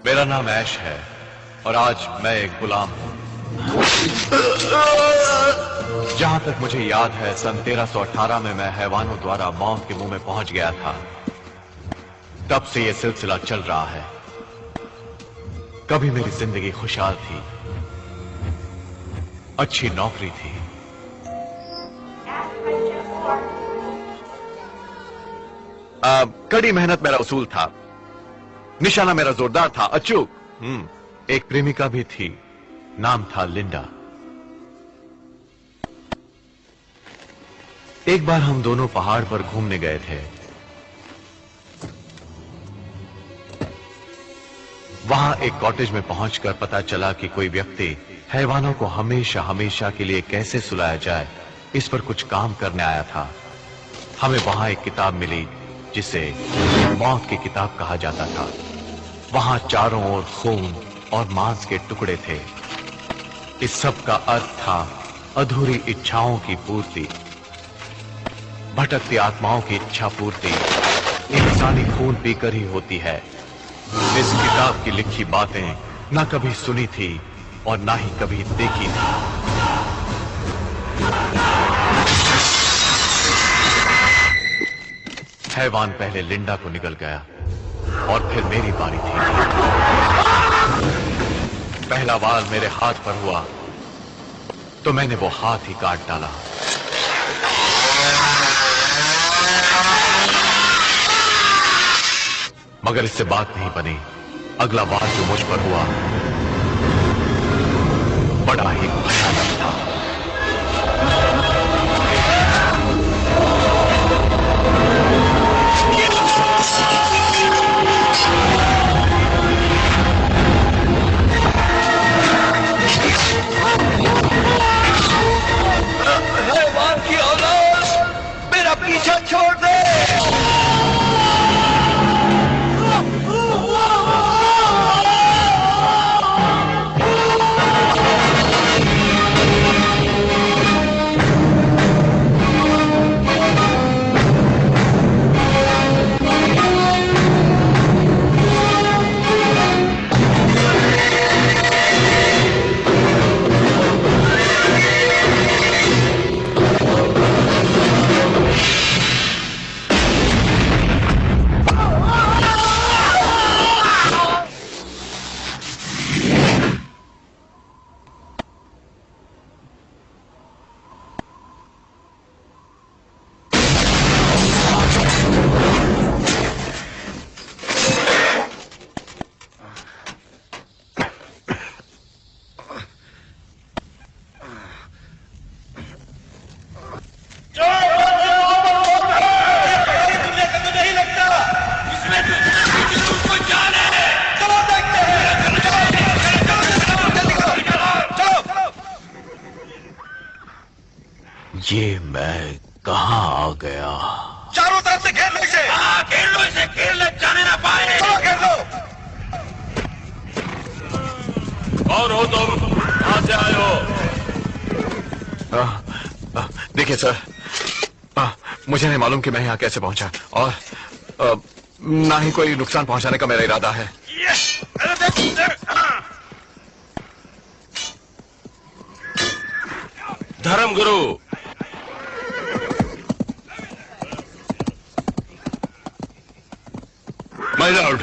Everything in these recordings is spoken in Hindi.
मेरा नाम ऐश है और आज मैं एक गुलाम हूं। जहां तक मुझे याद है, सन 1318 में मैं हैवानों द्वारा मौत के मुंह में पहुंच गया था। तब से यह सिलसिला चल रहा है। कभी मेरी जिंदगी खुशहाल थी, अच्छी नौकरी थी, कड़ी मेहनत मेरा उसूल था, निशाना मेरा जोरदार था, अचूक। एक प्रेमिका भी थी, नाम था लिंडा। एक बार हम दोनों पहाड़ पर घूमने गए थे। वहां एक कॉटेज में पहुंचकर पता चला कि कोई व्यक्ति हैवानों को हमेशा हमेशा के लिए कैसे सुलाया जाए, इस पर कुछ काम करने आया था। हमें वहां एक किताब मिली जिसे मौत की किताब कहा जाता था। वहां चारों ओर खून और मांस के टुकड़े थे। इस सब का अर्थ था अधूरी इच्छाओं की पूर्ति, भटकती आत्माओं की इच्छा पूर्ति इंसानी खून पीकर ही होती है। इस किताब की लिखी बातें ना कभी सुनी थी और ना ही कभी देखी थी। हैवान पहले लिंडा को निकल गया और फिर मेरी बारी थी। पहला वार मेरे हाथ पर हुआ तो मैंने वो हाथ ही काट डाला। मगर इससे बात नहीं बनी। अगला वार जो मुझ पर हुआ बड़ा ही भयानक था। हैवान की औलाद, मेरा पीछा छोड़ दे। ये मैं कहां आ गया? चारों तरफ से घेर लो इसे। हाँ, घेर लो इसे, घेर ले, जाने ना पाए। चलो घेर लो। कौन हो तुम? कहां से आए हो? देखिए सर, मुझे नहीं मालूम कि मैं यहां कैसे पहुंचा और ना ही कोई नुकसान पहुंचाने का मेरा इरादा है। धर्मगुरु, माय लॉर्ड,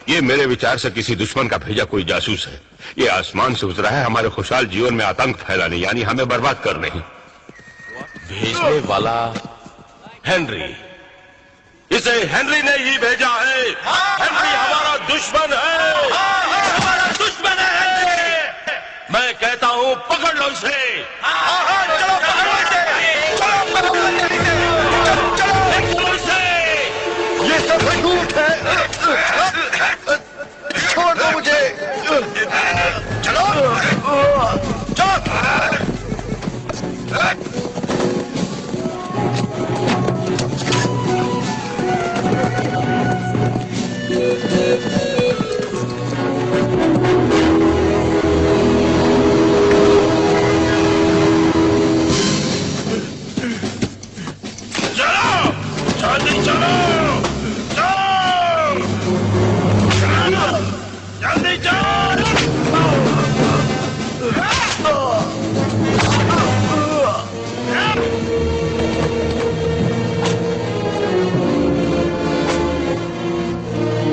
ये मेरे विचार से किसी दुश्मन का भेजा कोई जासूस है। ये आसमान से उतरा है हमारे खुशहाल जीवन में आतंक फैलाने, यानी हमें बर्बाद करने ही। भेजने वाला हेनरी, इसे हेनरी ने ही भेजा है। हेनरी हमारा दुश्मन है। हमारा दुश्मन है। मैं कहता हूं पकड़ लो इसे। चलो पकड़ो इसे। ये सब झूठ है। छोड़ दो मुझे। चलो जल्दी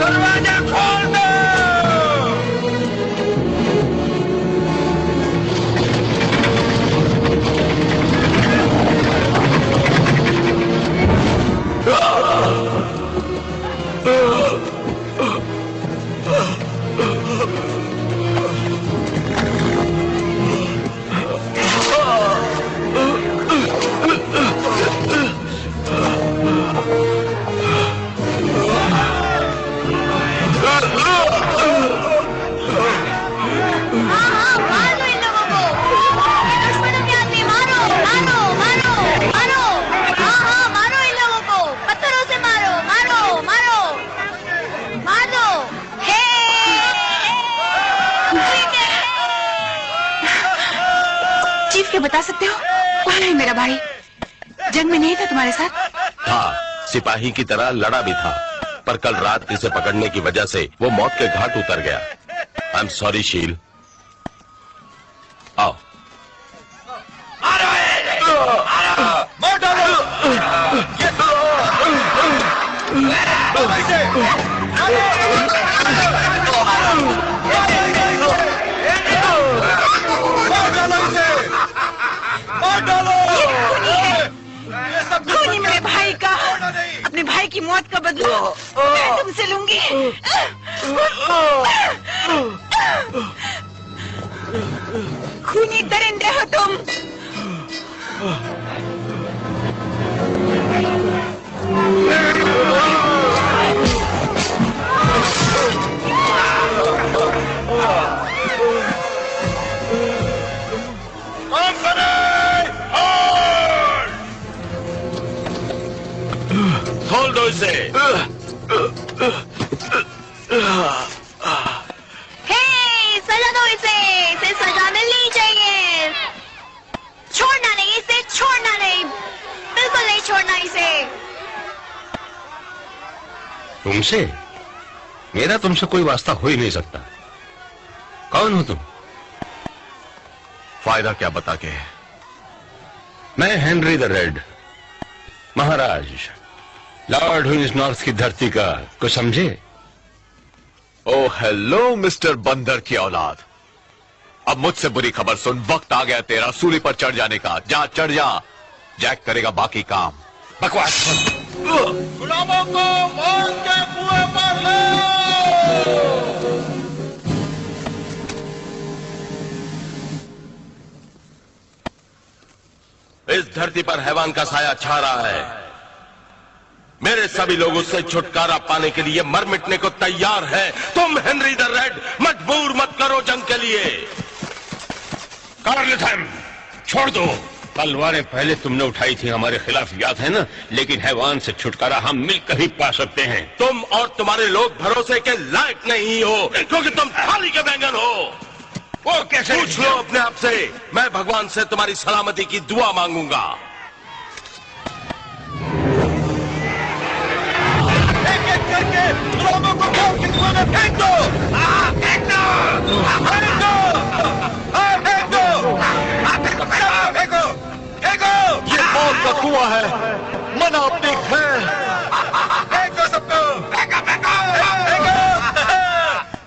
दरवाजा खोल दो। क्या बता सकते हो कौन है मेरा भाई? जंग में नहीं था तुम्हारे साथ? हाँ, सिपाही की तरह लड़ा भी था, पर कल रात इसे पकड़ने की वजह से वो मौत के घाट उतर गया। आई एम सॉरी शील। आओ। खूनी मेरे भाई का, अपने भाई की मौत का बदला मैं तुमसे लूंगी। खूनी दरिंदे हो तुम। खोल दो इसे। सजा दो इसे सजा मिलनी चाहिए। छोड़ना नहीं इसे, छोड़ना नहीं, बिल्कुल नहीं छोड़ना इसे। तुमसे? मेरा तुमसे कोई वास्ता हो ही नहीं सकता। कौन हो तुम? फायदा क्या बता के? मैं Henry the red, Maharaj, Lord हुइस north की धरती का। कुछ समझे? ओ हेलो मिस्टर बंदर की औलाद, अब मुझसे बुरी खबर सुन। वक्त आ गया तेरा सूली पर चढ़ जाने का। जा चढ़ जा, जैक करेगा बाकी काम। बकवास। गुलामों को मौत के कुएं पर ले। इस धरती पर हैवान का साया छा रहा है। मेरे सभी लोग उससे छुटकारा पाने के लिए मर मिटने को तैयार है। तुम हेनरी द रेड मजबूर मत करो जंग के लिए। कार्लथम, छोड़ दो। तलवारें पहले तुमने उठाई थी हमारे खिलाफ, याद है ना? लेकिन हैवान से छुटकारा हम मिलकर ही पा सकते हैं। तुम और तुम्हारे लोग भरोसे के लायक नहीं हो, क्योंकि तुम थाली के बैंगन हो। वो कैसे? पूछ लो अपने आप से। मैं भगवान से तुम्हारी सलामती की दुआ मांगूंगा। एक-एक करके गुलामों को मौत के कुएं में फेंक दो। फेंक दो, फेंक दो, फेंक दो, फेंको, फेंको। ये मौत का कुआं है, मना अपनी खैर। फेंको सबको, फेंको, फेंको, फेंको,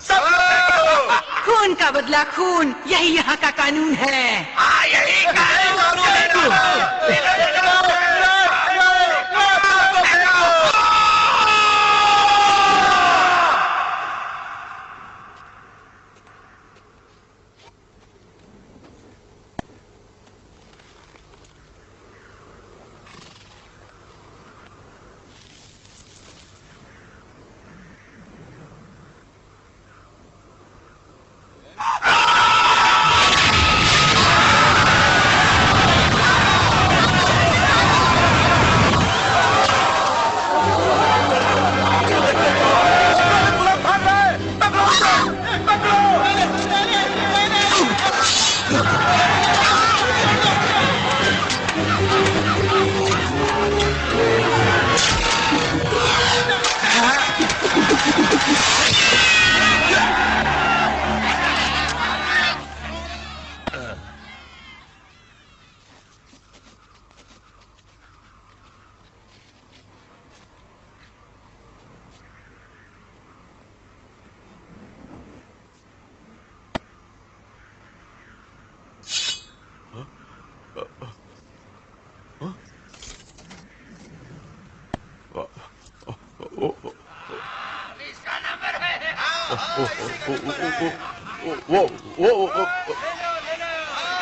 सबको फेंको। खून का बदला खून, यही यहाँ का कानून है। यही कानून है।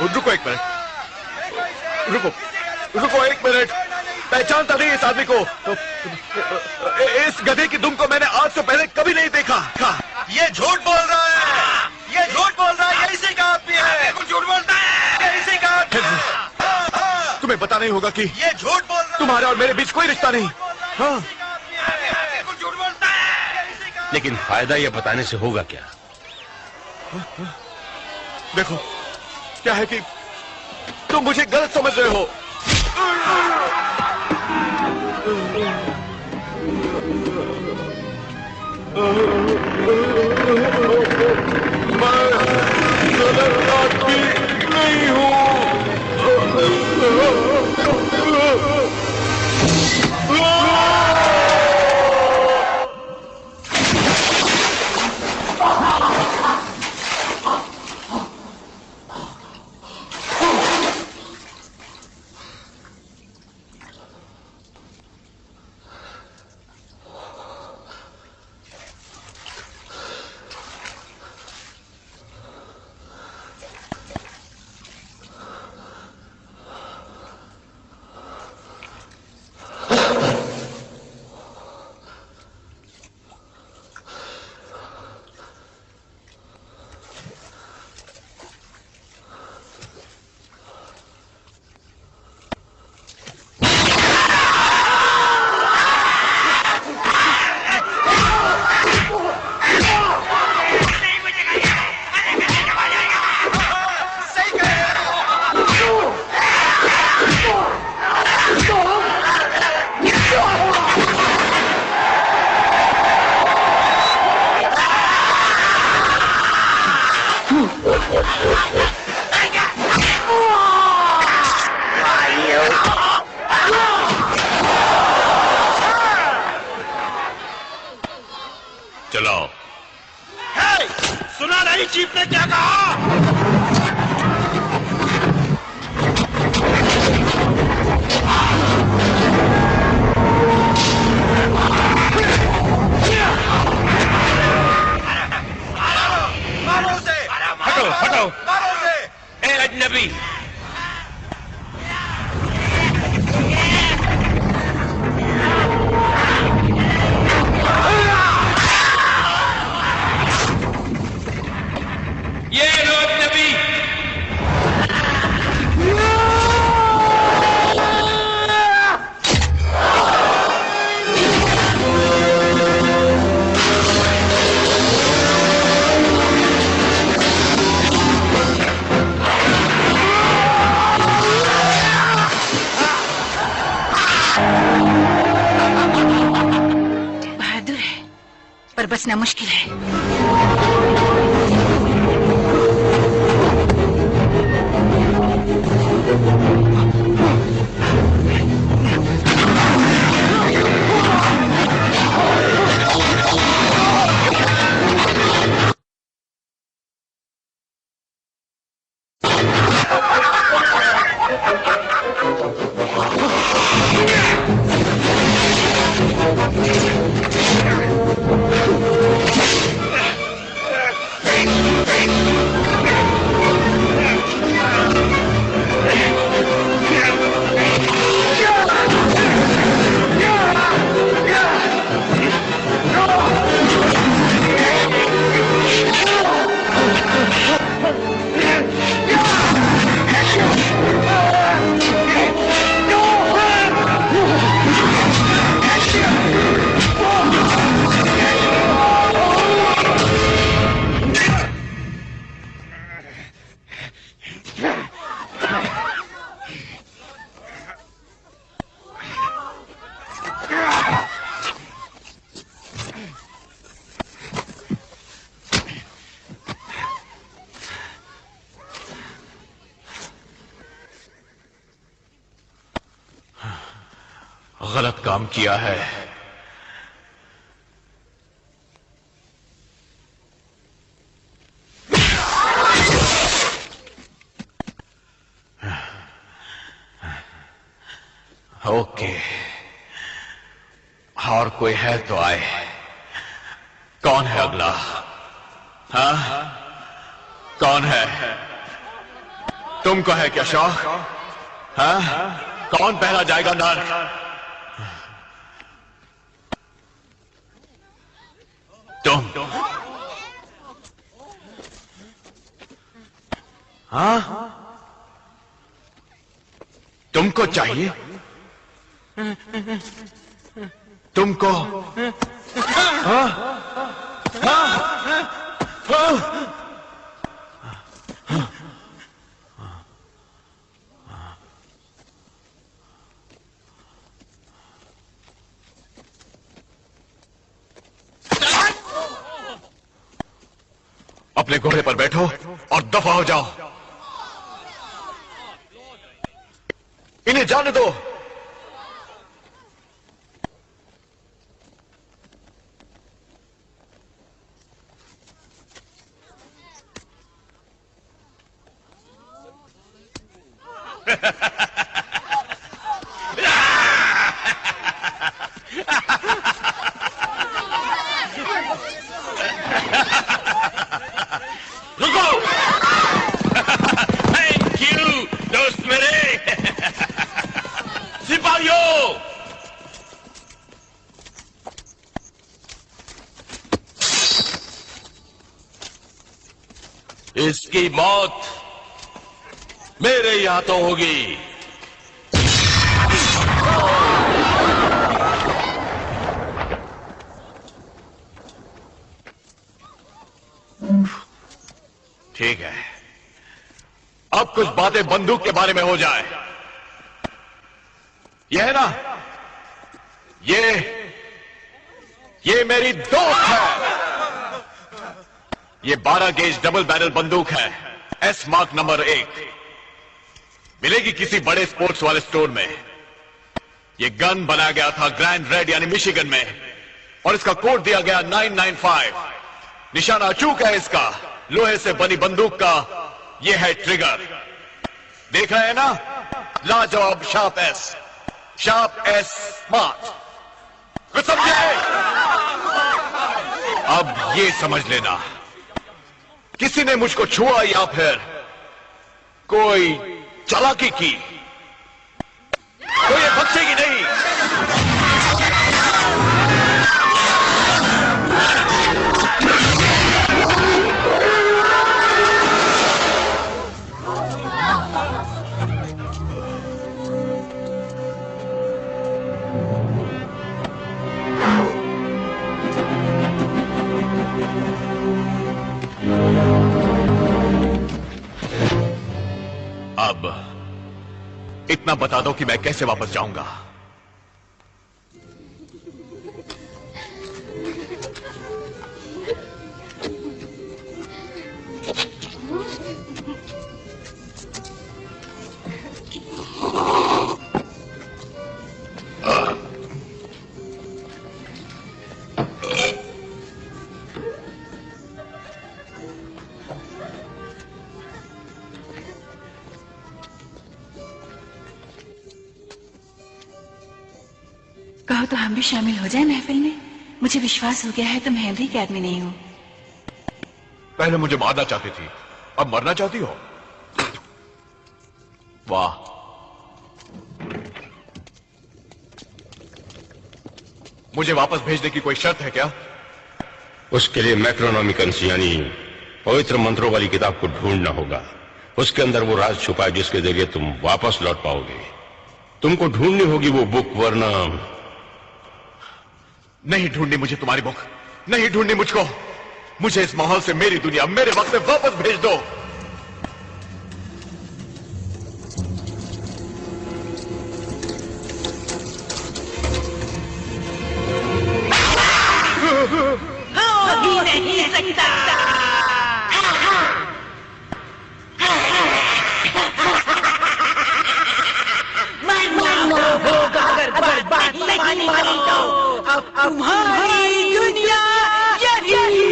रुको एक मिनट, रुको एक मिनट। पहचानता नहीं इस आदमी को। इस गधे की दुम को मैंने आज से पहले कभी नहीं देखा। ये झूठ बोल रहा है, ये झूठ बोल रहा है, ये इसी का आदमी है। झूठ बोलता है, ये इसी का आदमी है। तुम्हें पता नहीं होगा कि ये झूठ बोल रहा है, तुम्हारे और मेरे बीच कोई रिश्ता नहीं। हाँ, झूठ बोलता है। लेकिन फायदा यह बताने से होगा क्या? देखो, क्या है कि तुम मुझे गलत समझ रहे हो। मैं गलत आदमी नहीं हूँ। चलाओ। सुना नहीं चीफ ने क्या कहा? मारो उसे! हटो हटो। मारो उसे! ए अजनबी, ये लो अजनबी। बहादुर है, पर बचना मुश्किल है। गलत काम किया है। ओके, और कोई है तो आए। कौन है अगला? हाँ? कौन है? तुमको है क्या शौक? हाँ? कौन पहला जाएगा नर? तुम। हाँ? तुमको चाहिए? तुमको? हाँ? हाँ? हाँ? अपने घोड़े पर बैठो और दफा हो जाओ। इन्हें जाने दो। रुको। थैंक यू दोस्त मेरे। सिपाहियों, इसकी मौत मेरे ही हाथों होगी। ठीक है, अब कुछ बातें बंदूक के बारे में हो जाए। यह है ना, ये मेरी दोस्त है। ये 12 गेज डबल बैरल बंदूक है, एस मार्क नंबर 1। मिलेगी किसी बड़े स्पोर्ट्स वाले स्टोर में। ये गन बनाया गया था ग्रैंड रेड यानी मिशिगन में, और इसका कोड दिया गया 995। निशाना अचूक है इसका, लोहे से बनी बंदूक का। यह है ट्रिगर, देख रहे हैं ना? लाजवाब शार्प एस स्मार्ट। कुछ समझे? अब ये समझ लेना, किसी ने मुझको छुआ या फिर कोई चालाकी की तो ये बचेगी नहीं। अब इतना बता दो कि मैं कैसे वापस जाऊंगा। कहो तो हम भी शामिल हो जाए महफिल में। मुझे विश्वास हो गया है तुम हेनरी के आदमी नहीं हो। पहले मुझे मारना चाहती थी, अब मरना चाहती हो? वाह, मुझे वापस भेजने की कोई शर्त है क्या? उसके लिए मैक्रोनॉमिकन्स यानी पवित्र मंत्रों वाली किताब को ढूंढना होगा। उसके अंदर वो राज छुपा है जिसके जरिए तुम वापस लौट पाओगे। तुमको ढूंढनी होगी वो बुक, वरना नहीं ढूंढनी मुझे तुम्हारी बुक, नहीं ढूंढनी मुझको। मुझे इस माहौल से, मेरी दुनिया, मेरे वक्त में वापस भेज दो। हो ही नहीं सकता। अगर बर्बाद नहीं मानी तो अब तुम्हारी दुनिया यही।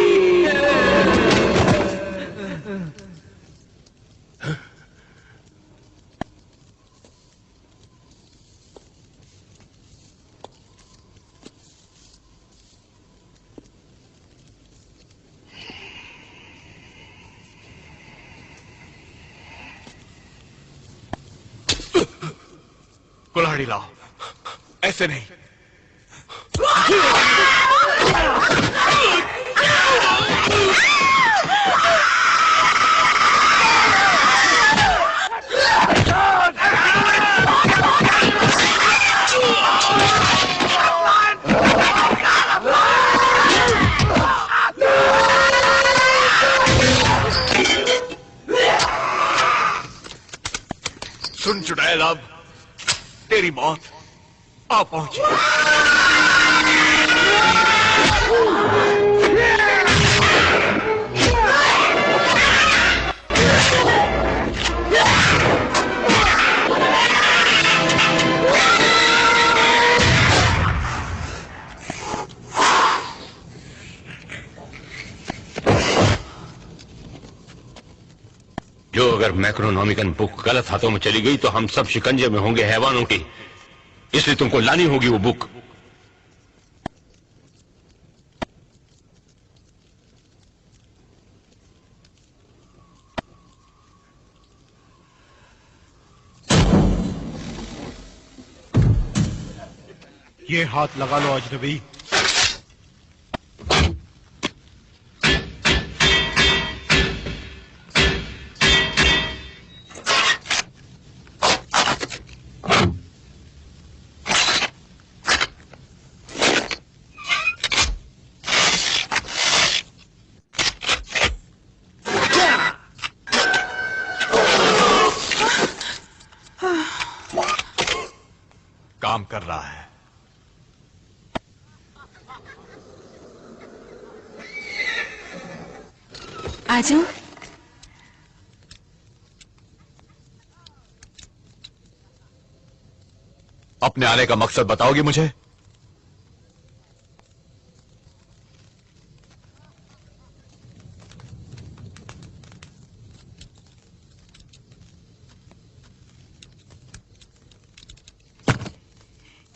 कुल्हाड़ी लाओ, ऐसे नहीं। सुन चुड़ैल, अब तेरी मौत आ पहुंची। जो अगर मैक्रोनॉमिकन बुक गलत हाथों में चली गई तो हम सब शिकंजे में होंगे हैवानों की, इसलिए तुमको लानी होगी वो बुक। ये हाथ लगा लो अजनबी। काम कर रहा है। आ जाओ। अपने आने का मकसद बताओगी मुझे?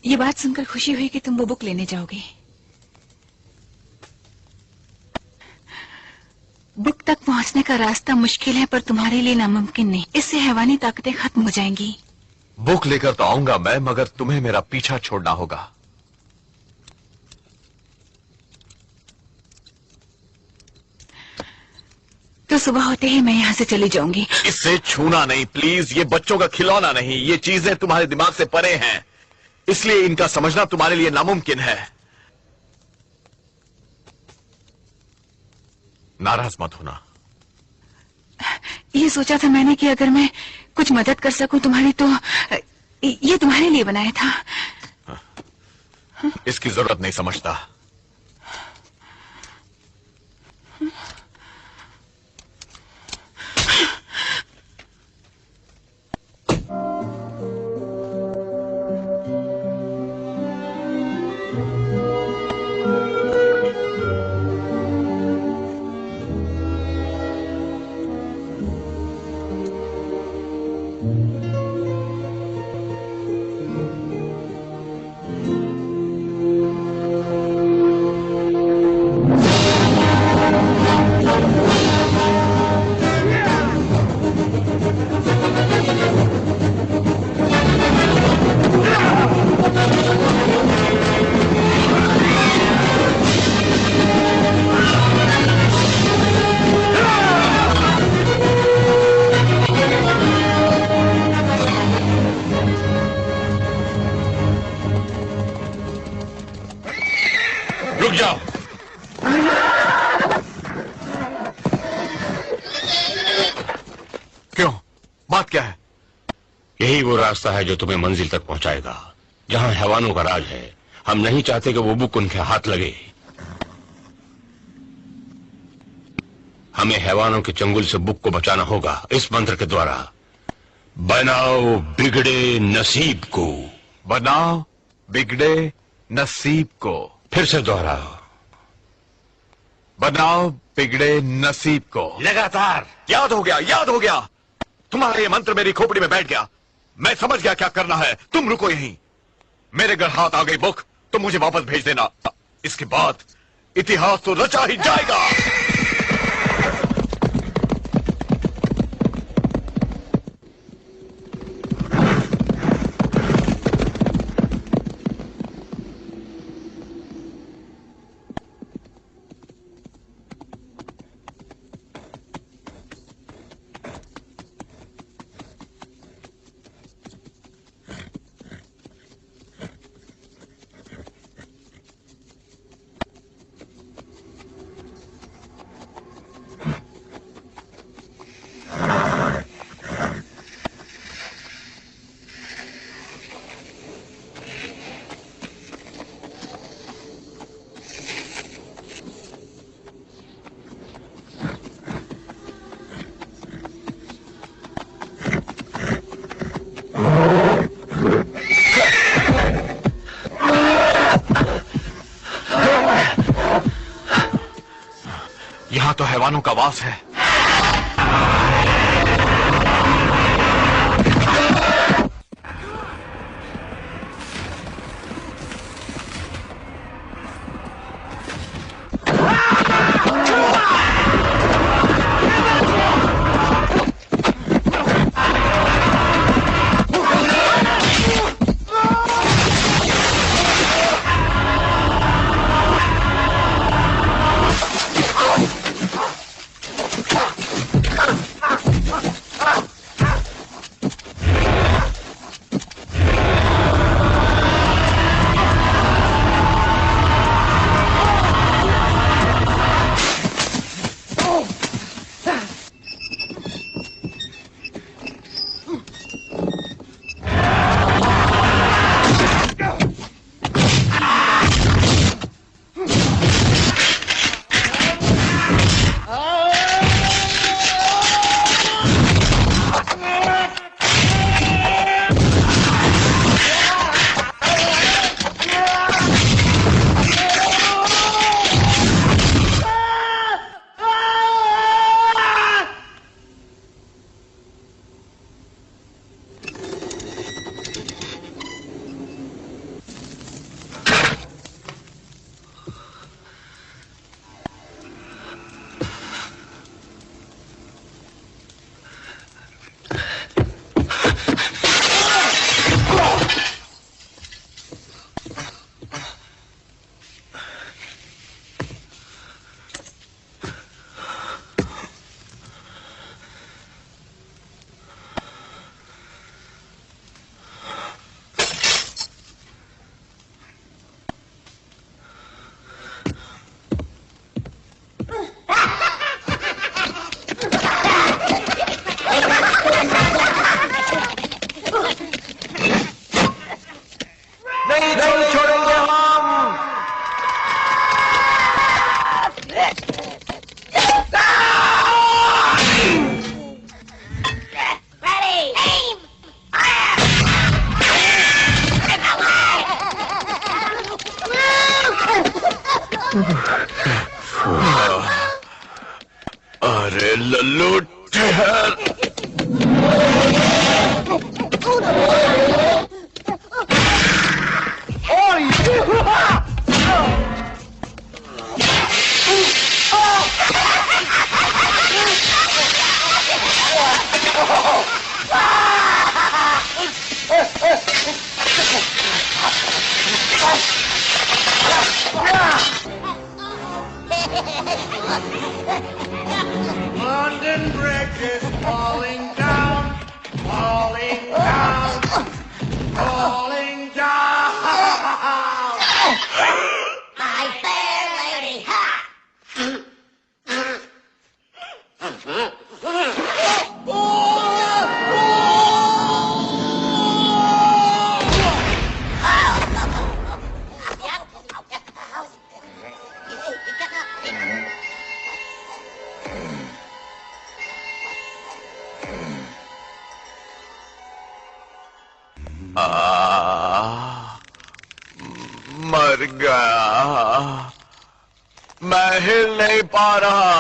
ये बात सुनकर खुशी हुई कि तुम वो बुक लेने जाओगे। बुक तक पहुंचने का रास्ता मुश्किल है, पर तुम्हारे लिए नामुमकिन नहीं। इससे हैवानी ताकतें खत्म हो जाएंगी। बुक लेकर तो आऊंगा मैं, मगर तुम्हें मेरा पीछा छोड़ना होगा। तो सुबह होते ही मैं यहाँ से चली जाऊंगी। इससे छूना नहीं प्लीज, ये बच्चों का खिलौना नहीं। ये चीजें तुम्हारे दिमाग से परे हैं, इसलिए इनका समझना तुम्हारे लिए नामुमकिन है। नाराज मत होना। ये सोचा था मैंने कि अगर मैं कुछ मदद कर सकूं तुम्हारी, तो ये तुम्हारे लिए बनाया था। इसकी जरूरत नहीं समझता। रुक जाओ। क्यों? बात क्या है? यही वो रास्ता है जो तुम्हें मंजिल तक पहुंचाएगा, जहां हैवानों का राज है। हम नहीं चाहते कि वो बुक उनके हाथ लगे। हमें हैवानों के चंगुल से बुक को बचाना होगा इस मंत्र के द्वारा। बनाओ बिगड़े नसीब को। बनाओ बिगड़े नसीब को। फिर से दोहराओ। बनाओ बिगड़े नसीब को। लगातार। याद हो गया, याद हो गया। तुम्हारा ये मंत्र मेरी खोपड़ी में बैठ गया। मैं समझ गया क्या करना है। तुम रुको यहीं। मेरे घर हाथ आ गई बुक, तुम मुझे वापस भेज देना। इसके बाद इतिहास तो रचा ही जाएगा। यहाँ तो हैवानों का वास है। अरे लल्लू ठहर। London Bridge is falling down, falling down, falling down. My fair lady, ha! मर गया, मैं हिल नहीं पा रहा।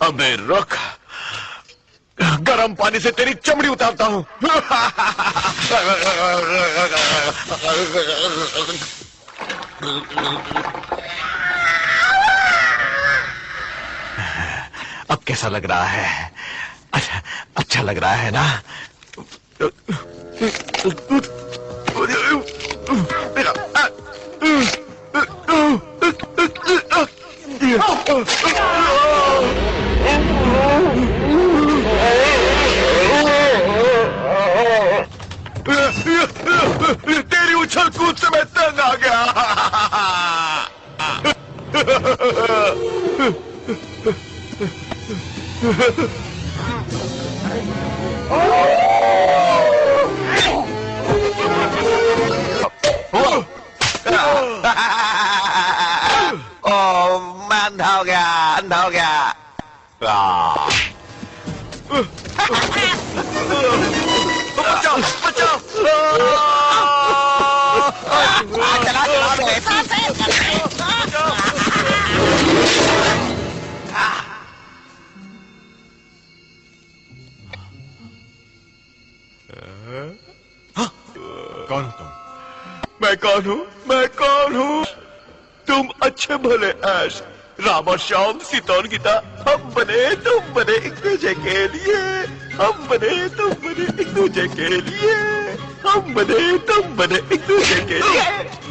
अबे रुक, गर्म पानी से तेरी चमड़ी उतारता हूं। अब कैसा लग रहा है? अच्छा लग रहा है ना? तेरी उछल कूद से मैं तंग आ गया। मैं अंधा हो गया, अंधा हो गया। बचाओ, बचाओ। चला कौन हो तुम? मैं कौन हूँ? मैं कौन हूँ? तुम अच्छे भले ऐश राम और श्याम सीता और गीता, हम बने तुम बने एक दूसरे के लिए, हम बने तुम बने एक दूसरे के लिए, हम बने तुम बने एक दूसरे के लिए,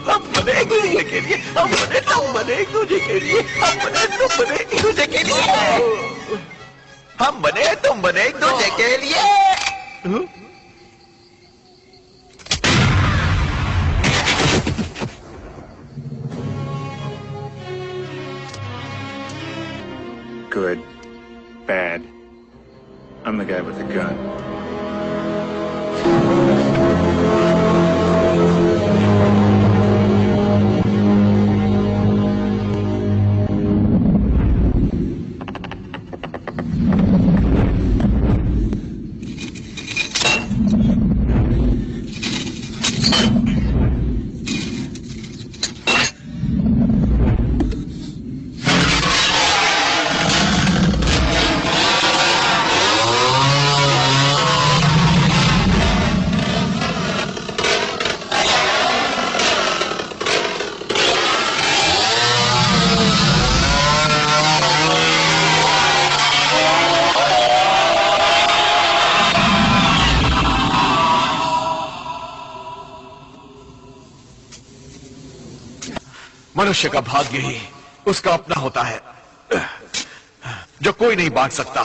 हम बने एक दूसरे के लिए, हम बने तुम बने एक दूसरे के लिए, हम बने तुम बने एक दूसरे के लिए, हम बने तुम बने एक दूसरे के लिए। Good, bad. I'm the guy with the gun. मनुष्य का भाग्य ही उसका अपना होता है, जो कोई नहीं बांट सकता।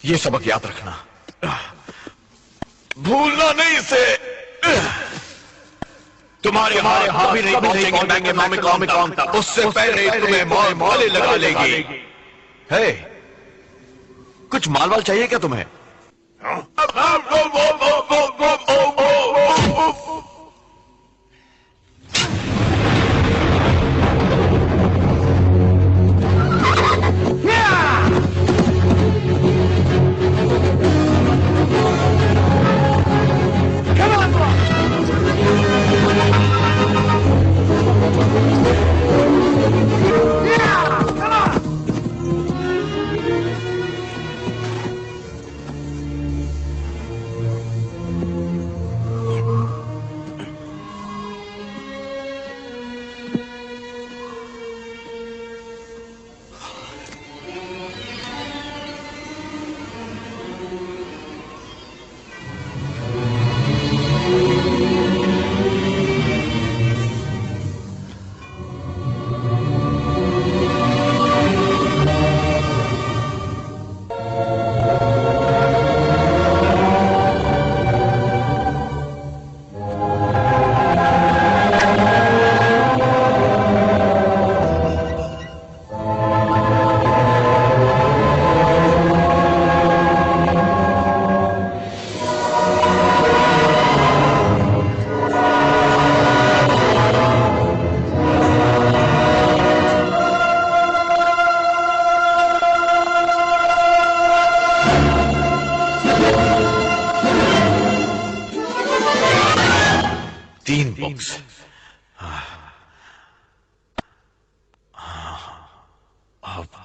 ये सबक याद रखना, भूलना नहीं इसे। तुम्हारे हाथ भी नहीं पहुंचेंगे बैंक इकोनॉमिक तक, उससे पहले तुम्हें मौले लगा लेगी। है कुछ माल चाहिए क्या तुम्हें?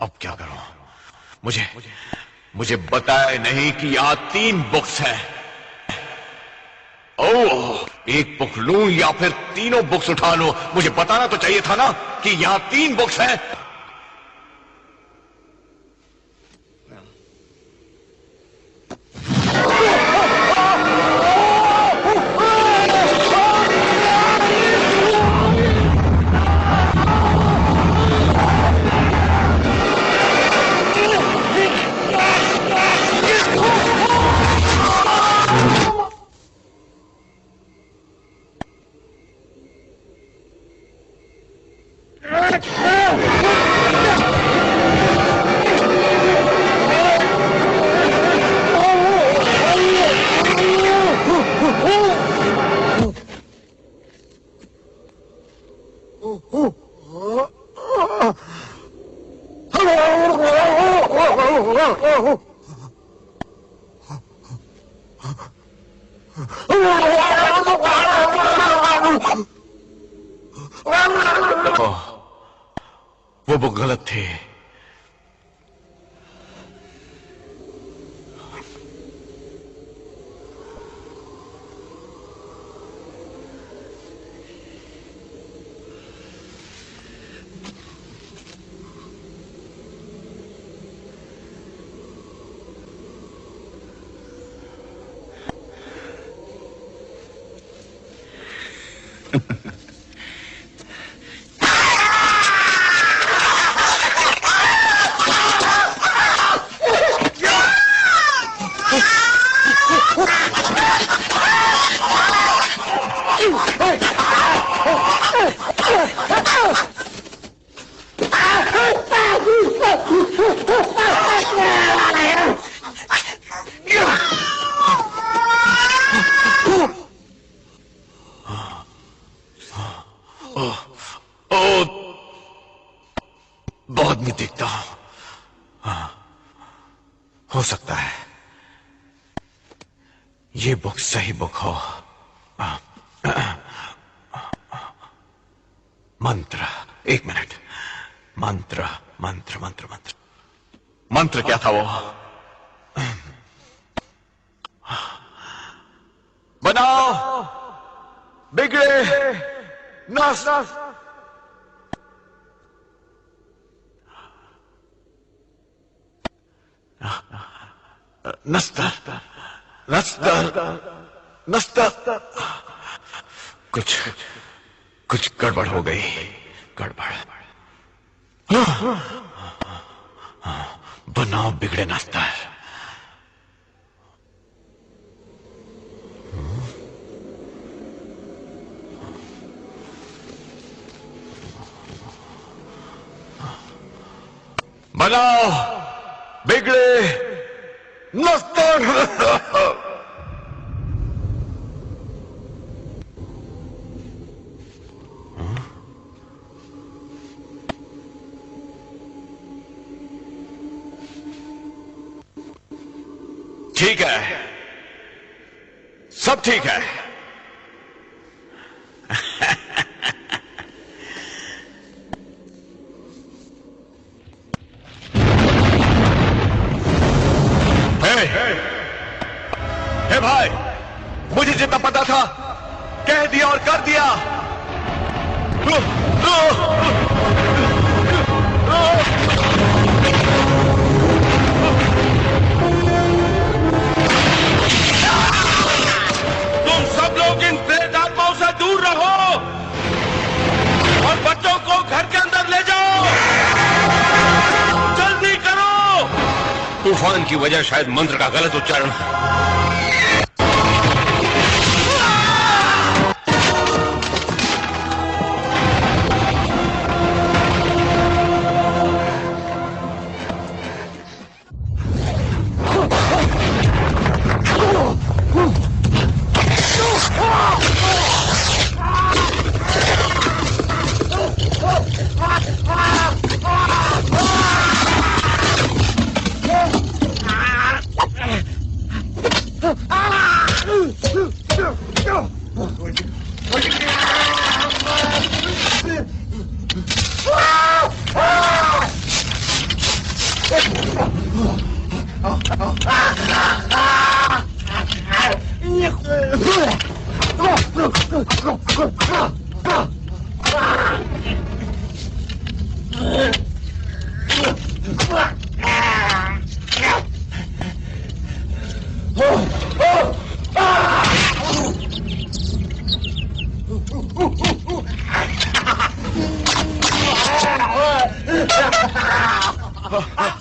अब क्या करूं? मुझे बताया नहीं कि यहां 3 बुक्स हैं। ओह, एक बुक लूं या फिर तीनों बुक्स उठा लूं? मुझे बताना तो चाहिए था ना कि यहां 3 बुक्स हैं। वो गलत थे। हो सकता है ये बुक सही बुक हो। मंत्र, एक मिनट। मंत्र मंत्र मंत्र मंत्र मंत्र क्या था वो? बनाओ बिगड़े नस नस्तर नस्तर नस्तर। कुछ गड़बड़ हो गई, गड़बड़। बनाओ बिगड़े नस्तर। बनाओ बिगड़े नस्तर। ठीक है, सब ठीक है। हे भाई, मुझे जितना पता था कह दिया और कर दिया। तुम सब लोग इन प्रेत आत्माओं से दूर रहो और बच्चों को घर के अंदर ले जाओ। जल्दी करो। तूफान की वजह शायद मंत्र का गलत उच्चारण है।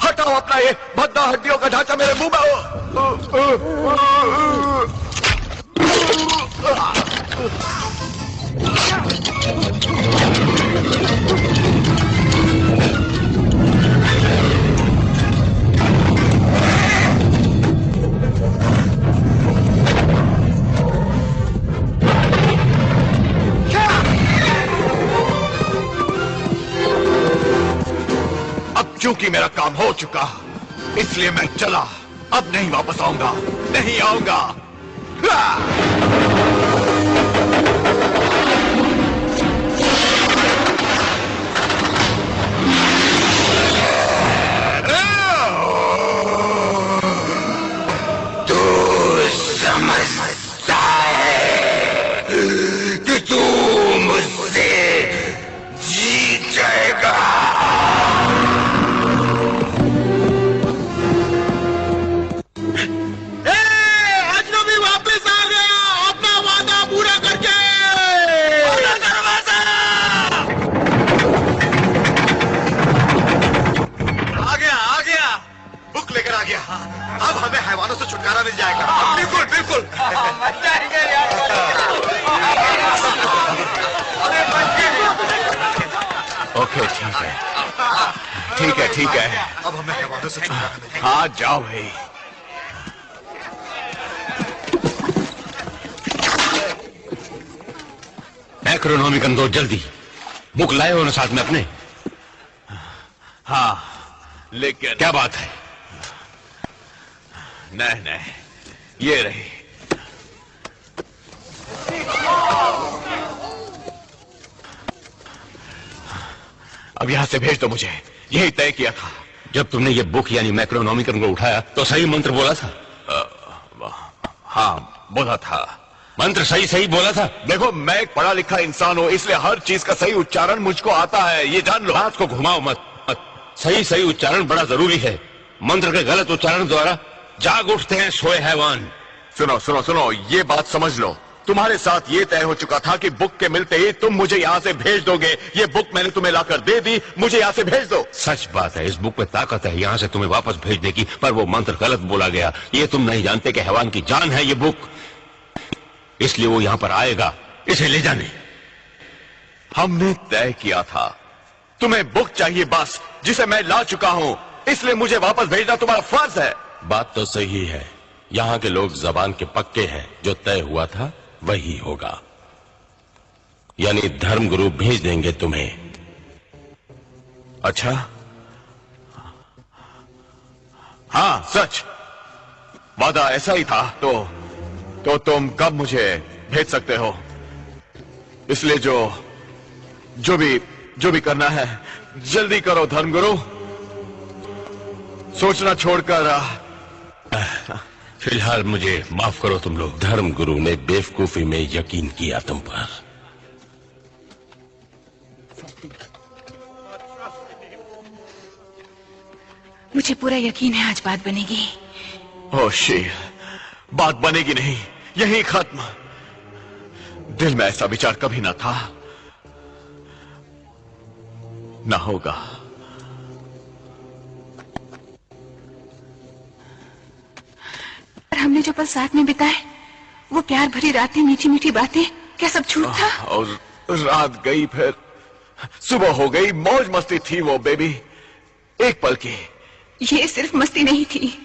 हटाओ अपना ये भद्दा हड्डियों का ढांचा मेरे मुंह में। क्योंकि मेरा काम हो चुका, इसलिए मैं चला। अब नहीं वापस आऊंगा, नहीं आऊंगा। तू समझता है कि तू मुझसे जीत जाएगा? अजनबी वापस आ गया, अपना वादा पूरा करके। दरवाजा आ गया, बुक लेकर आ गया। अब हमें हैवानों से छुटकारा मिल जाएगा। बिल्कुल बिल्कुल। ओके, ठीक है, ठीक है, ठीक है। अब हमें हैवानों से छुटकारा मिल हाँ, जाओ भाई। मैक्रोनॉमिकन दो जल्दी। बुक लाए हो ना साथ में अपने? हाँ, लेकिन क्या बात है? नहीं नहीं, ये रही। अब यहां से भेज दो मुझे, यही तय किया था। जब तुमने ये बुक यानी मैक्रोनॉमिकन को उठाया तो सही मंत्र बोला था? हाँ, बोला था। मंत्र सही सही बोला था? देखो, मैं एक पढ़ा लिखा इंसान हूं, इसलिए हर चीज का सही उच्चारण मुझको आता है, ये जान लो। बात को घुमाओ मत। सही सही उच्चारण बड़ा जरूरी है। मंत्र के गलत उच्चारण द्वारा जाग उठते हैं सोए हैवान। सुनो सुनो सुनो, ये बात समझ लो। तुम्हारे साथ ये तय हो चुका था कि बुक के मिलते ही तुम मुझे यहाँ से भेज दोगे। ये बुक मैंने तुम्हें लाकर दे दी, मुझे यहाँ से भेज दो। सच बात है, इस बुक में ताकत है यहाँ से तुम्हें वापस भेजने की, पर वो मंत्र गलत बोला गया। ये तुम नहीं जानते कि हैवान की जान है ये बुक, इसलिए वो यहाँ पर आएगा इसे ले जाने। हमने तय किया था, तुम्हें बुक चाहिए बस, जिसे मैं ला चुका हूँ, इसलिए मुझे वापस भेजना तुम्हारा फर्ज है। बात तो सही है, यहाँ के लोग जबान के पक्के हैं, जो तय हुआ था वही होगा। यानी धर्मगुरु भेज देंगे तुम्हें। अच्छा, हाँ सच, वादा ऐसा ही था। तो तुम कब मुझे भेज सकते हो? इसलिए जो भी करना है जल्दी करो धर्मगुरु, सोचना छोड़कर। फिलहाल मुझे माफ करो तुम लोग। धर्मगुरु ने बेवकूफी में यकीन किया तुम पर। मुझे पूरा यकीन है आज बात बनेगी। ओ शील, बात बनेगी नहीं, यही खत्म। दिल में ऐसा विचार कभी ना था, ना होगा। हमने जो पल साथ में बिताए, वो प्यार भरी रातें, मीठी मीठी बातें, क्या सब झूठ था? और रात गई, फिर सुबह हो गई, मौज मस्ती थी वो बेबी, एक पल की। ये सिर्फ मस्ती नहीं थी,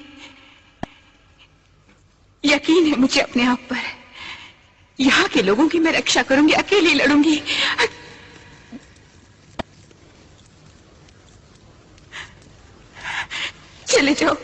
यकीन है मुझे अपने आप पर। यहाँ के लोगों की मैं रक्षा करूंगी, अकेली लड़ूंगी। चले जाओ।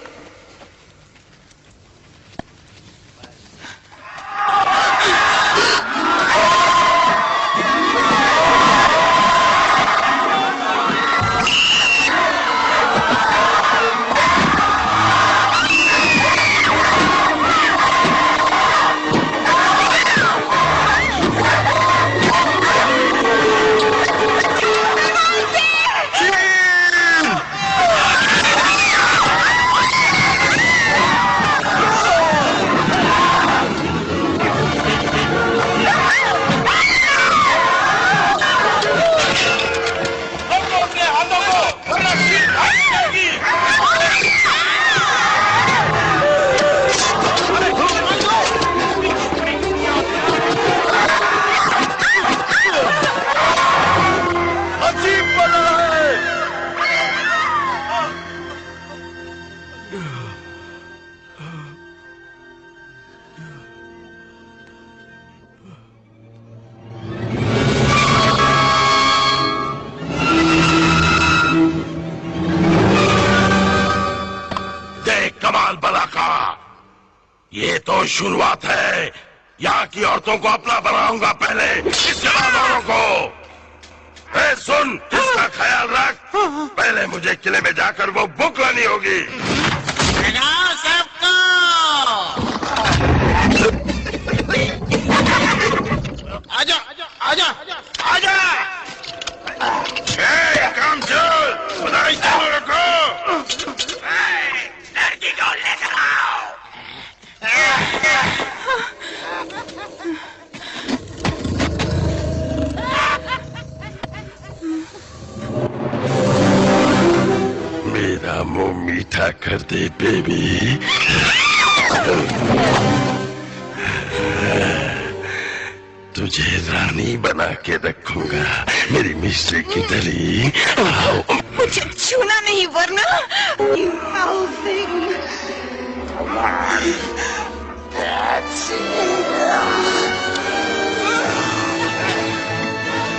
शुरुआत है। यहाँ की औरतों को अपना बनाऊंगा पहले, इसके बाद औरों को। ए, सुन, इसका ख्याल रख। पहले मुझे किले में जाकर वो बुक लानी होगी। सबको आजा आजा आजा। काम चल, बधाई चालू रखो। लड़की को लेकर आओ। मेरा मुंह मीठा कर दे बेबी। तुझे रानी बना के रखूंगा, मेरी मिस्री की दली। मुझे छूना नहीं वरना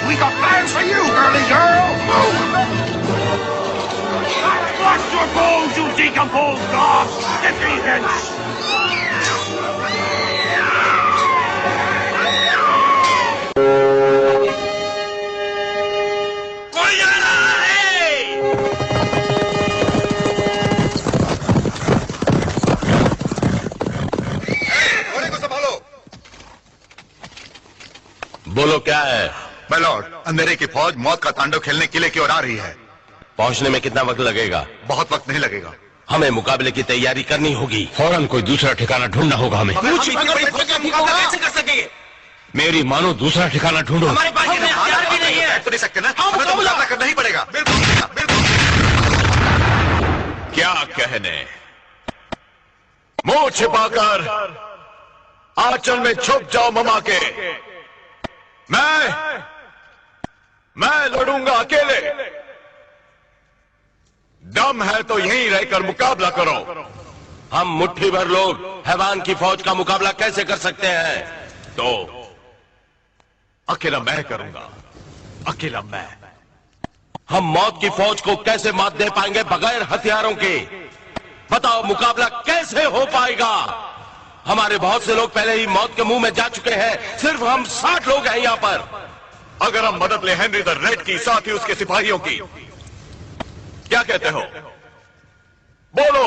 We got plans for you, girly girl. Watch your balls, you decomposed dog. Get me hence. कोई आ रहा है। घोड़े को संभालो। बोलो क्या है? मैं लॉर्ड, अंधेरे की फौज मौत का तांडव खेलने किले की ओर आ रही है। पहुंचने में कितना वक्त लगेगा? बहुत वक्त नहीं लगेगा। हमें मुकाबले की तैयारी करनी होगी। फौरन कोई दूसरा ठिकाना ढूंढना होगा हमें। कैसे कर सकेंगे? मेरी मानो दूसरा ठिकाना ढूंढो। हमारे पास इतने हथियार भी नहीं है। तो नहीं सकते ना, हमें तो मुकाबला करना ही पड़ेगा। बिल्कुल बिल्कुल। क्या कहने? मुंह छिपाकर आंचल में छुप जाओ ममा के। मैं लड़ूंगा अकेले। दम है तो यहीं रहकर मुकाबला करो। हम मुट्ठी भर लोग हैवान की फौज का मुकाबला कैसे कर सकते हैं? तो अकेला मैं करूंगा, अकेला मैं। हम मौत की फौज को कैसे मात दे पाएंगे बगैर हथियारों के? बताओ, मुकाबला कैसे हो पाएगा? हमारे बहुत से लोग पहले ही मौत के मुंह में जा चुके हैं। सिर्फ हम 60 लोग हैं यहाँ पर। अगर हम मदद ले हेनरी द रेड की, साथ ही उसके सिपाहियों की, क्या कहते हो? बोलो,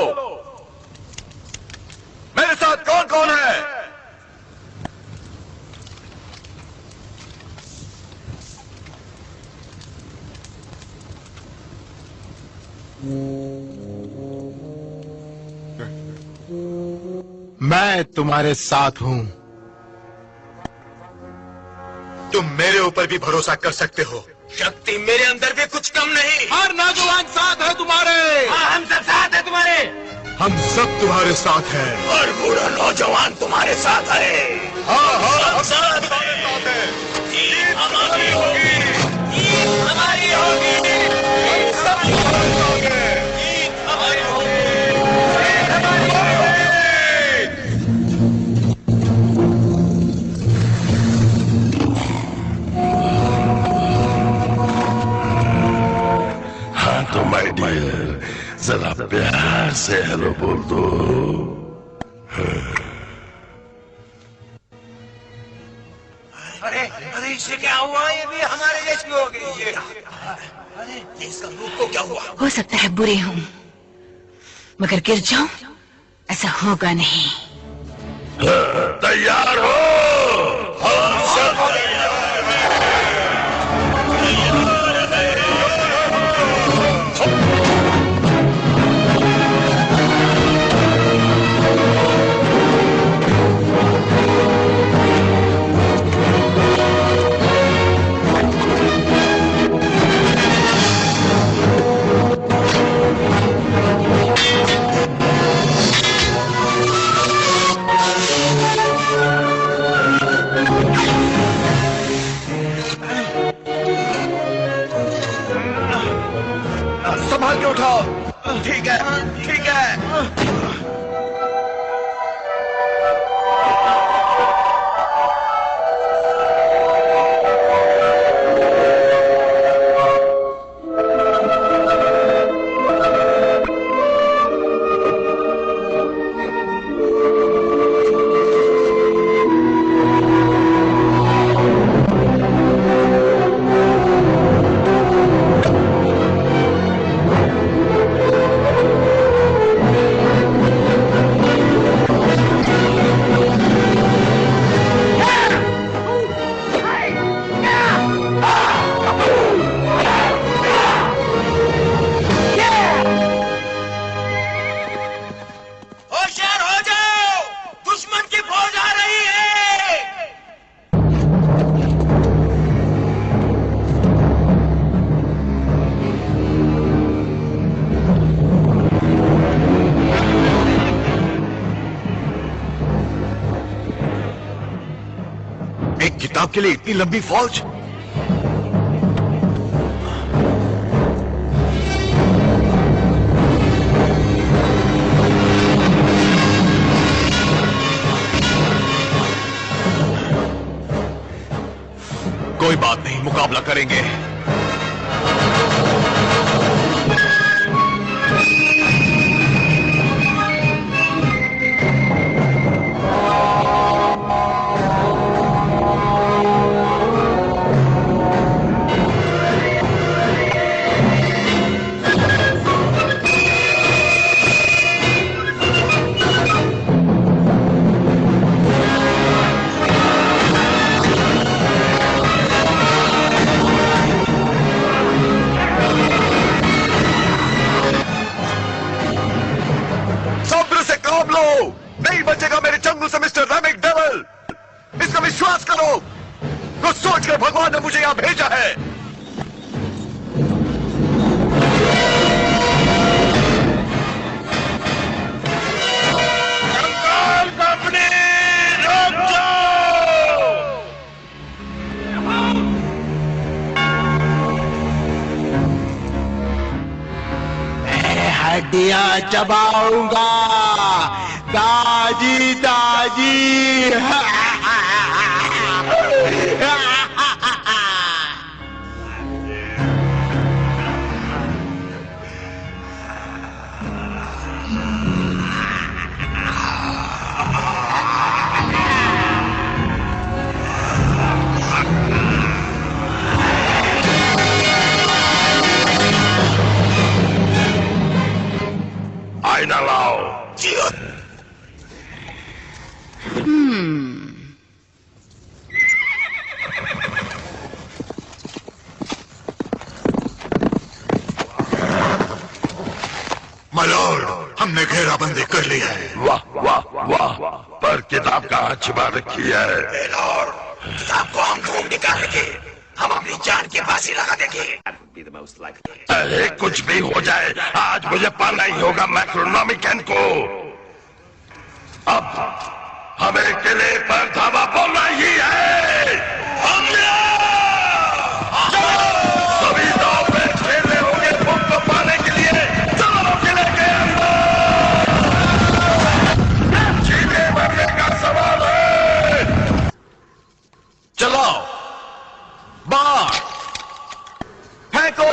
मेरे साथ कौन कौन है? मैं तुम्हारे साथ हूं। तुम मेरे ऊपर भी भरोसा कर सकते हो। शक्ति मेरे अंदर भी कुछ कम नहीं। हर नौजवान साथ है तुम्हारे। हाँ, हम सब साथ है तुम्हारे। हम सब तुम्हारे साथ हैं। और बूढ़ा नौजवान तुम्हारे साथ है। हाँ, सब साथ हमारे साथ है। जीत हमारी होगी। जीत हमारी होगी। सब हमारे साथ है। जीत हमारी होगी। हाँ तो माय डियर, जरा प्यार से हेलो बोल दो। अरे इससे क्या हुआ? ये भी हमारे जैसी हो गई। ये अरे इसका रूप को क्या हुआ? हो सकता है बुरे हूं, मगर गिर जाऊं ऐसा होगा नहीं। तैयार हो? हम सब संभाल के उठाओ। ठीक है, ठीक है। के लिए इतनी लंबी फौज? कोई बात नहीं, मुकाबला करेंगे। नहीं बचेगा मेरे चंगू से मिस्टर रैमिक डेविल। इसका विश्वास करो। कुछ सोचकर भगवान ने मुझे यहां भेजा है। कंकाल कंपनी रुक जाओ। मैं हड्डियां चबाऊंगा ताजी ताजी। आईना लाओ। मलॉर्ड, हमने घेराबंदी कर ली है। वाह वाह वाह, पर किताब कहाँ छिपा रखी है? किताब को हम ढूंढ निकालेंगे। हम अपनी जान की बाजी लगा देंगे। अरे कुछ भी हो जाए, आज मुझे पाना ही होगा मैक्रोनॉमिकन को। अब हमें किले पर धावा बोलना ही है। सभी दांव पे खेलने होंगे भूख को पाने के लिए। चलो किले के अंदर। जीने मरने का सवाल है। चलो बाहर फेंको।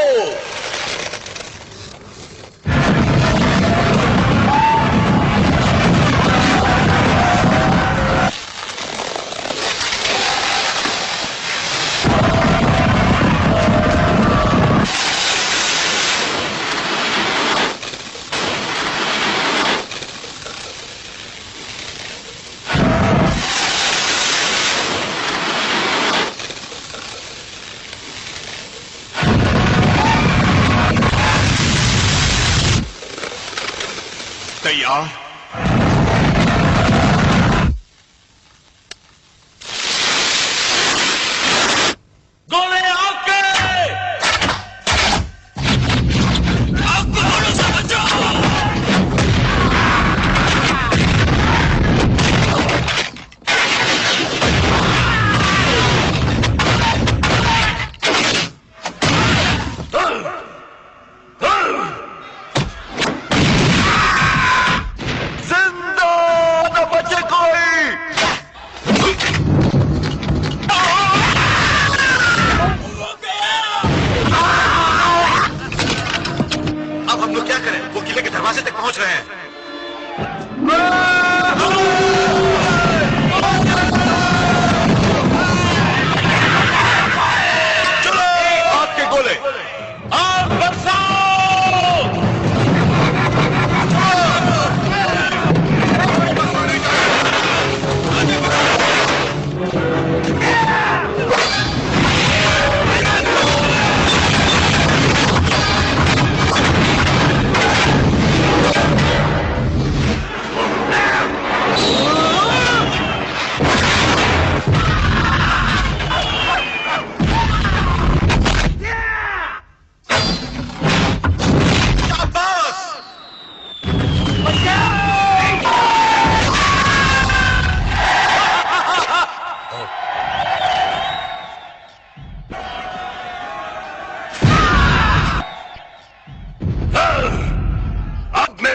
तैयार? गोले आके आपको गोलों से बचाओ। जिंदा न बचे कोई। अब हम लोग क्या करें? वो किले के दरवाजे तक पहुंच रहे हैं। चलो आपके गोले आग बरसाओ। चलो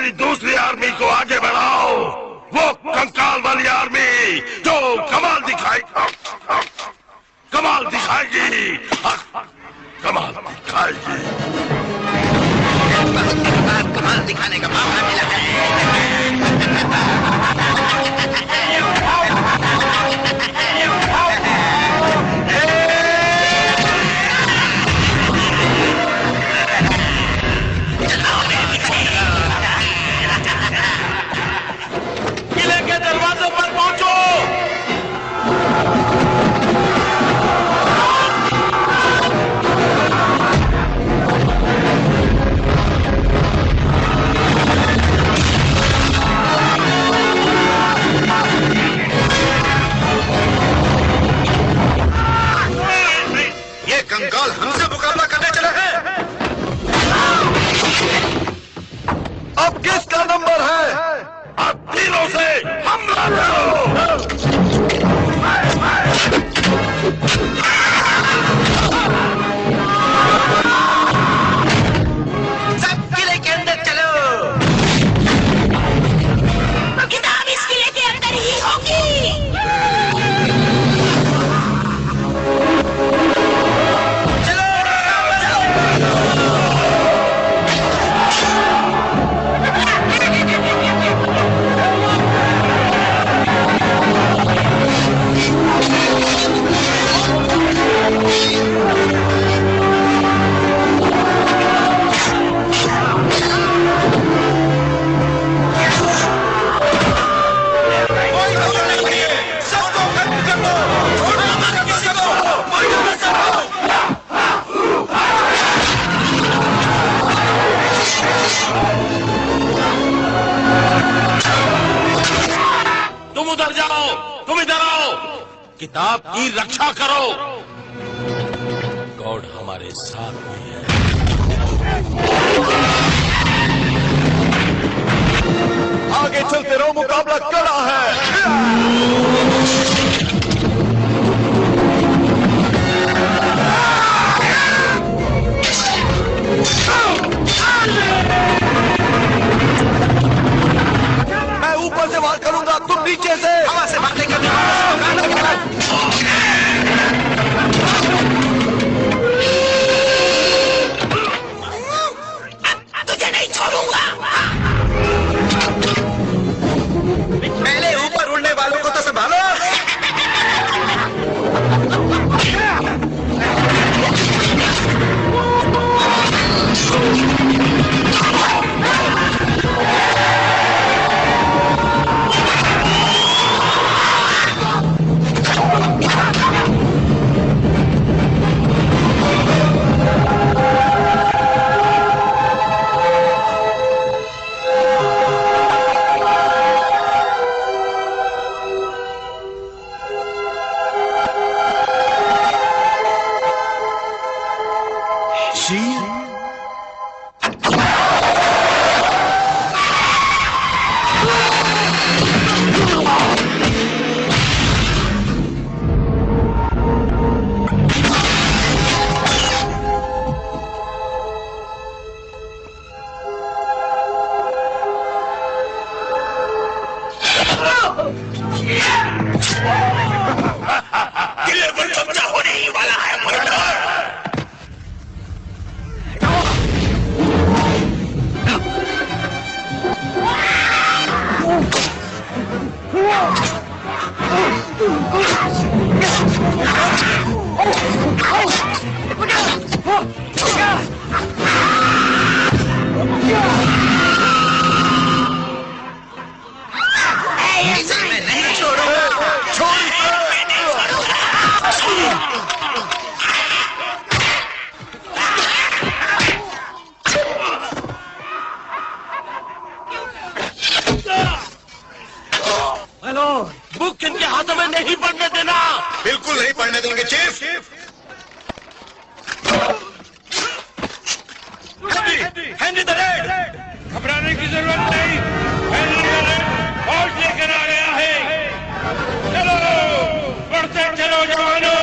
मेरी दूसरी आर्मी को आगे बढ़ाओ, वो कंकाल वाली आर्मी जो कमाल दिखाएगी, कमाल दिखाएगी। कमाल दिखाने का मौका मिला है। किले के दरवाजे पर पहुंचो। ये कंकाल हमसे मुकाबला करने चले हैं। अब किसका नंबर है? अब तीनों से हमला करो। सब किले के अंदर चलो। तो किताब इस किले के अंदर ही होगी। तुम उधर जाओ, तुम इधर आओ, किताब की रक्षा करो। गॉड हमारे साथ में है। आगे चलते रहो, मुकाबला कड़ा है। मैं ऊपर से वार करूंगा, तुम नीचे से। हवा से बातें करने तुझे नहीं छोड़ूंगा। पहले ऊपर उड़ने वालों को तो संभालो। किले पर कब्जा होने ही वाला है मर्डर। मैं नहीं छोड़ूंगा। हेलो, बुक इनके हाथों में नहीं पड़ने देना। बिल्कुल नहीं पढ़ने देंगे चीफ। हेनरी द रेड, घबराने की जरूरत नहीं। हेनरी द रेड फौज लेकर आ गया है। चलो, बढ़ते चलो जवानों,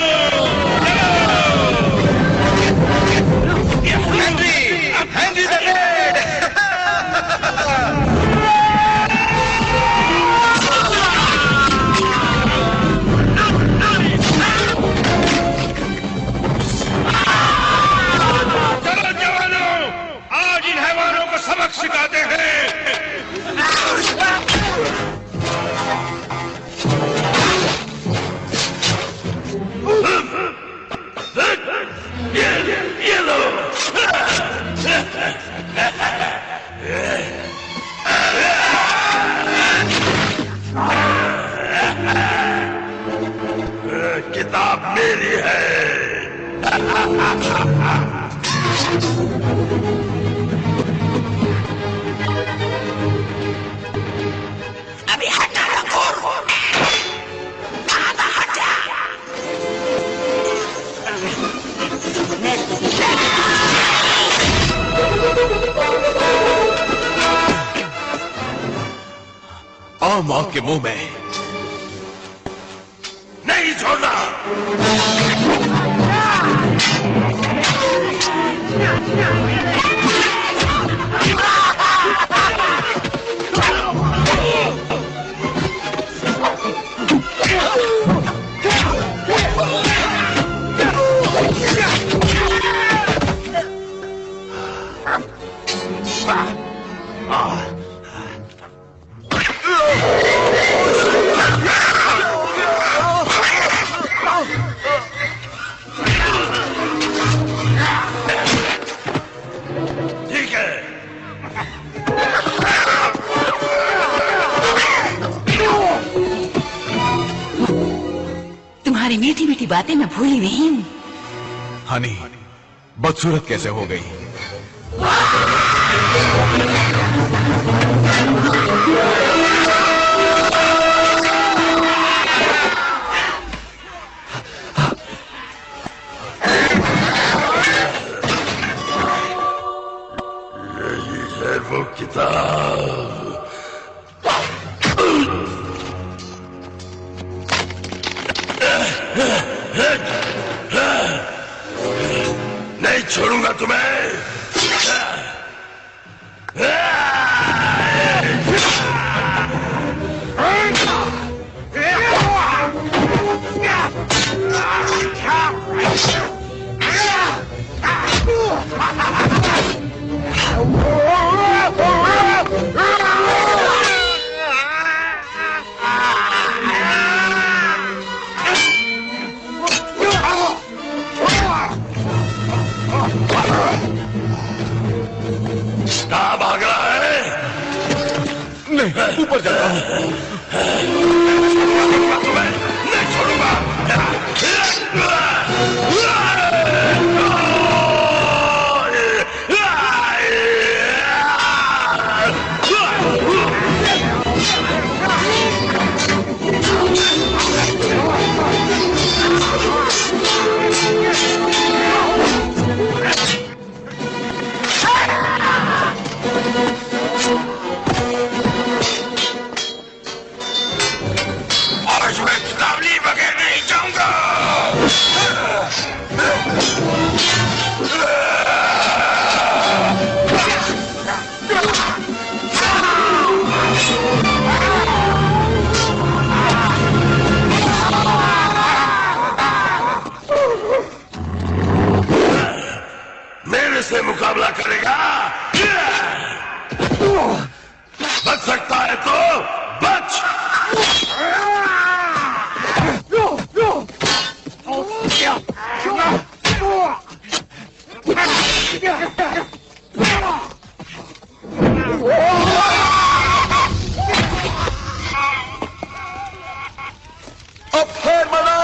हेनरी द रेड। सबक सिखाते हैं। ये लो। किताब मेरी है। अभी हटा रखो। आधा हटा। और मौत के मुंह में नहीं छोड़ना। तुम्हारी मीठी मीठी बातें मैं भूली नहीं हूँ। हनी बदसूरत कैसे हो गई? यही है वो किताब। नहीं छोड़ूंगा तुम्हें। कहाँ भाग रहा है? नहीं, ऊपर जाता हूँ। नहीं छोड़ूंगा। आज मैं किताब लिए बगैर नहीं जाऊंगा। मेरे से मुकाबला करेगा? बच सकता है तो बच। अब फेर मना।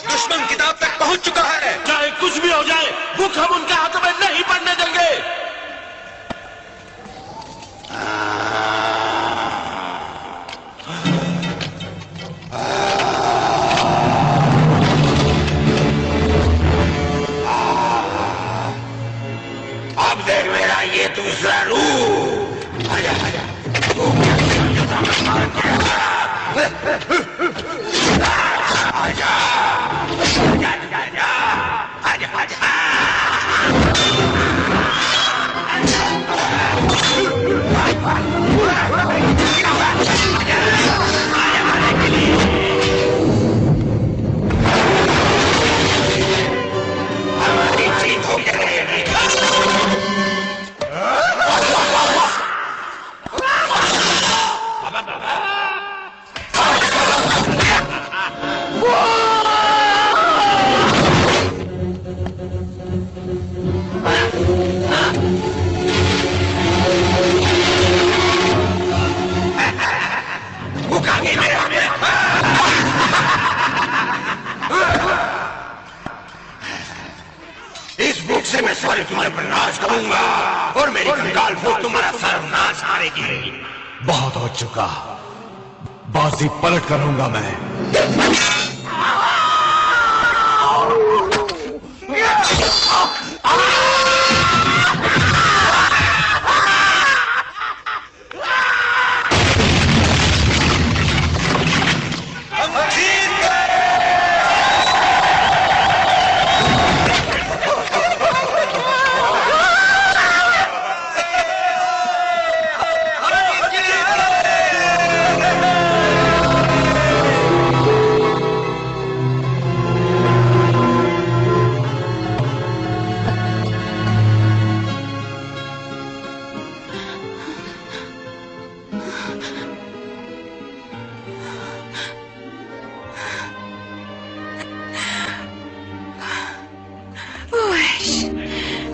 दुश्मन किताब तक पहुंच चुका है। चाहे कुछ भी हो जाए, बुक हम उनके हाथों में नहीं पड़ने देंगे। अब देख मेरा ये दूसरा रूप। आजा आजा। आजा आजा आजा। आजा से मैं सारे तुम्हारे पर राज करूंगा और मेरी कंकाल फूट तुम्हारा सर्वनाश करेगी। बहुत हो चुका, बाजी पलट करूंगा मैं।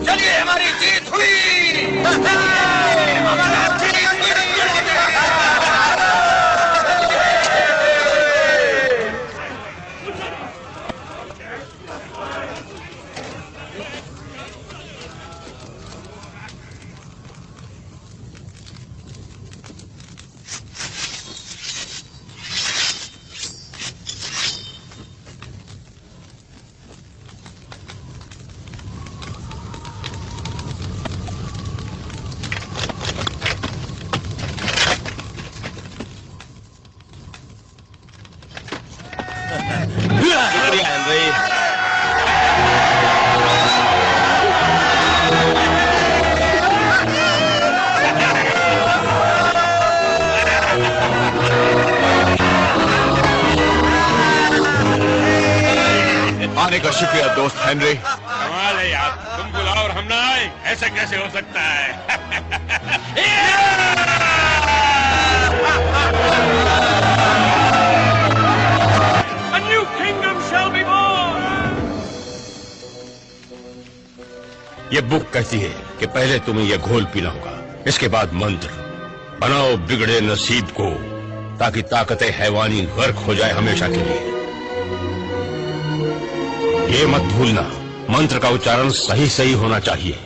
चलिए, हमारी जीत हुई। हमारा जीत शुक्रिया हेनरी। आने का शुक्रिया दोस्त हेनरी। कमाल है यार, तुम बुलाओ और हम ना आए, ऐसा कैसे हो सकता है? A new kingdom shall be born. ये बुक कहती है कि पहले तुम्हें यह घोल पीना होगा, इसके बाद मंत्र बनाओ बिगड़े नसीब को, ताकि ताकतें हैवानी गर्क हो जाए हमेशा के लिए। ये मत भूलना, मंत्र का उच्चारण सही सही होना चाहिए।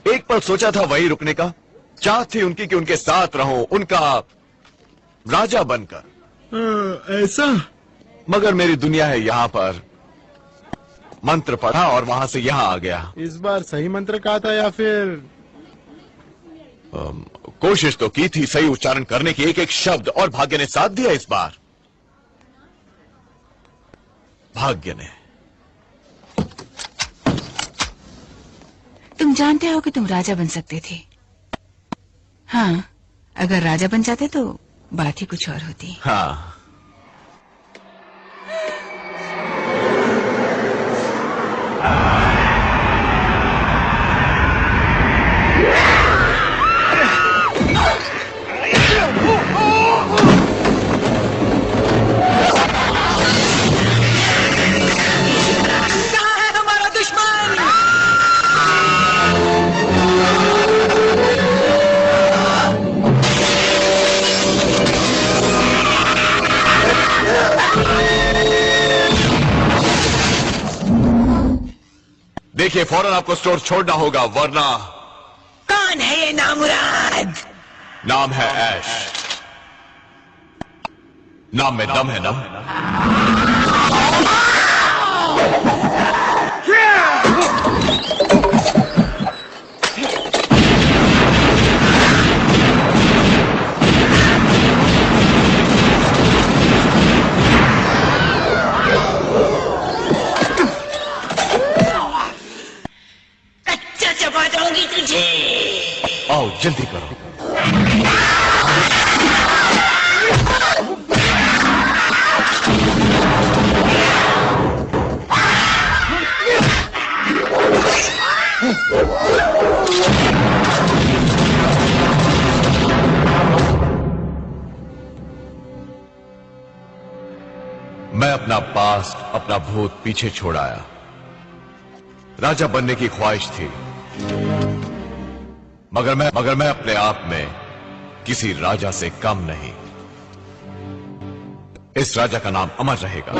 एक पल सोचा था वहीं रुकने का, चाह थी उनकी कि उनके साथ रहूं, उनका राजा बनकर। ऐसा? मगर मेरी दुनिया है यहाँ पर। मंत्र पढ़ा और वहां से यहाँ आ गया। इस बार सही मंत्र कहा था या फिर? कोशिश तो की थी सही उच्चारण करने की, एक एक शब्द, और भाग्य ने साथ दिया इस बार। भाग्य ने। तुम जानते हो कि तुम राजा बन सकते थे। हाँ, अगर राजा बन जाते तो बात ही कुछ और होती। हाँ, कहाँ है हमारा दुश्मन? देखिए फौरन आपको स्टोर छोड़ना होगा, वरना। कौन है ये नामुराद? नाम है ऐश। नाम में दम है ना। जल्दी करो। मैं अपना पास्ट, अपना भूत पीछे छोड़ आया। राजा बनने की ख्वाहिश थी, मगर मैं अपने आप में किसी राजा से कम नहीं। इस राजा का नाम अमर रहेगा।